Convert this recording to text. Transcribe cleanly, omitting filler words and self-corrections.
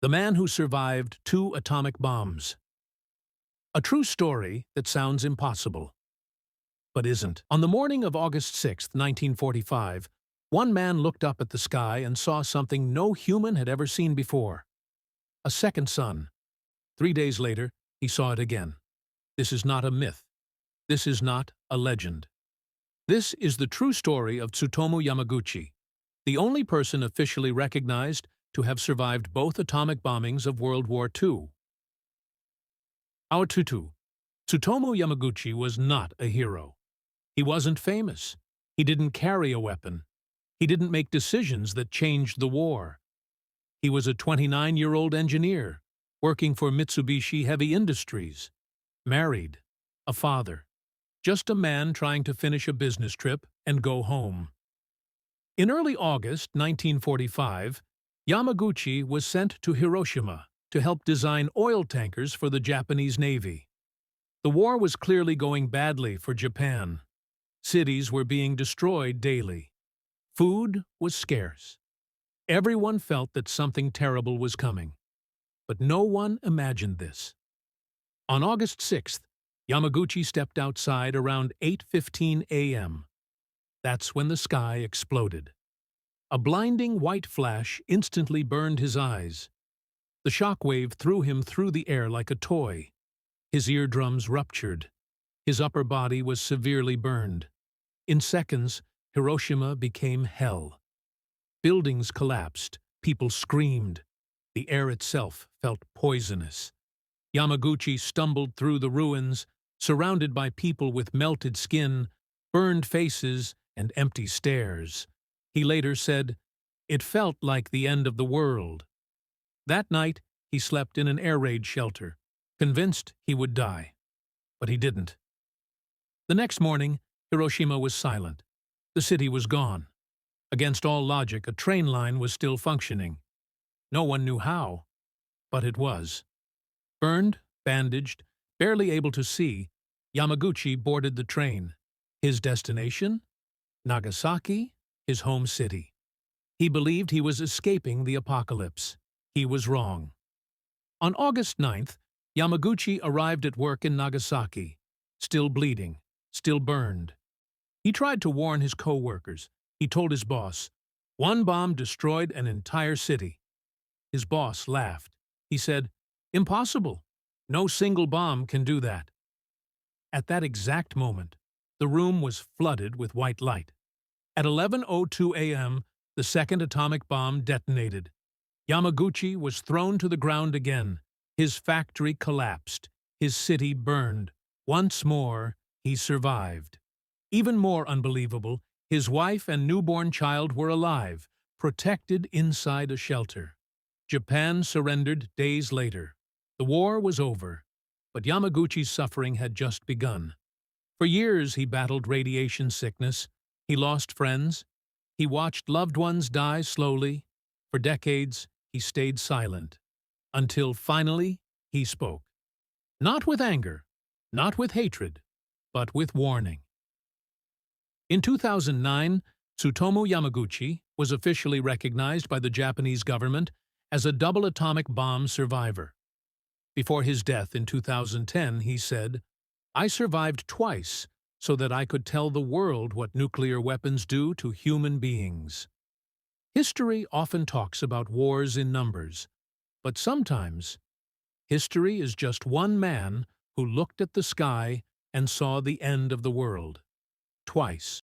The man who survived 2 atomic bombs. A true story that sounds impossible, but isn't. On the morning of August 6, 1945, one man looked up at the sky and saw something no human had ever seen before. A second sun. 3 days later, he saw it again. This is not a myth. This is not a legend. This is the true story of Tsutomu Yamaguchi, the only person officially recognized to have survived both atomic bombings of World War II. Our Tsutomu Yamaguchi was not a hero. He wasn't famous. He didn't carry a weapon. He didn't make decisions that changed the war. He was a 29-year-old engineer, working for Mitsubishi Heavy Industries, married, a father, just a man trying to finish a business trip and go home. In early August 1945, Yamaguchi was sent to Hiroshima to help design oil tankers for the Japanese Navy. The war was clearly going badly for Japan. Cities were being destroyed daily. Food was scarce. Everyone felt that something terrible was coming. But no one imagined this. On August 6th, Yamaguchi stepped outside around 8:15 a.m. That's when the sky exploded. A blinding white flash instantly burned his eyes. The shockwave threw him through the air like a toy. His eardrums ruptured. His upper body was severely burned. In seconds, Hiroshima became hell. Buildings collapsed. People screamed. The air itself felt poisonous. Yamaguchi stumbled through the ruins, surrounded by people with melted skin, burned faces, and empty stares. He later said, "It felt like the end of the world." That night, he slept in an air raid shelter, convinced he would die. But he didn't. The next morning, Hiroshima was silent. The city was gone. Against all logic, a train line was still functioning. No one knew how, but it was. Burned, bandaged, barely able to see, Yamaguchi boarded the train. His destination? Nagasaki, his home city. He believed he was escaping the apocalypse. He was wrong. On August 9th, Yamaguchi arrived at work in Nagasaki, still bleeding, still burned. He tried to warn his co-workers. He told his boss, "One bomb destroyed an entire city." His boss laughed. He said, "Impossible. No single bomb can do that." At that exact moment, the room was flooded with white light. At 11:02 a.m., the second atomic bomb detonated. Yamaguchi was thrown to the ground again. His factory collapsed. His city burned. Once more, he survived. Even more unbelievable, his wife and newborn child were alive, protected inside a shelter. Japan surrendered days later. The war was over, but Yamaguchi's suffering had just begun. For years he battled radiation sickness. He lost friends. He watched loved ones die slowly. For decades, he stayed silent. Until finally, he spoke. Not with anger, not with hatred, but with warning. In 2009, Tsutomu Yamaguchi was officially recognized by the Japanese government as a double atomic bomb survivor. Before his death in 2010, he said, "I survived twice so that I could tell the world what nuclear weapons do to human beings." History often talks about wars in numbers, but sometimes history is just one man who looked at the sky and saw the end of the world. Twice.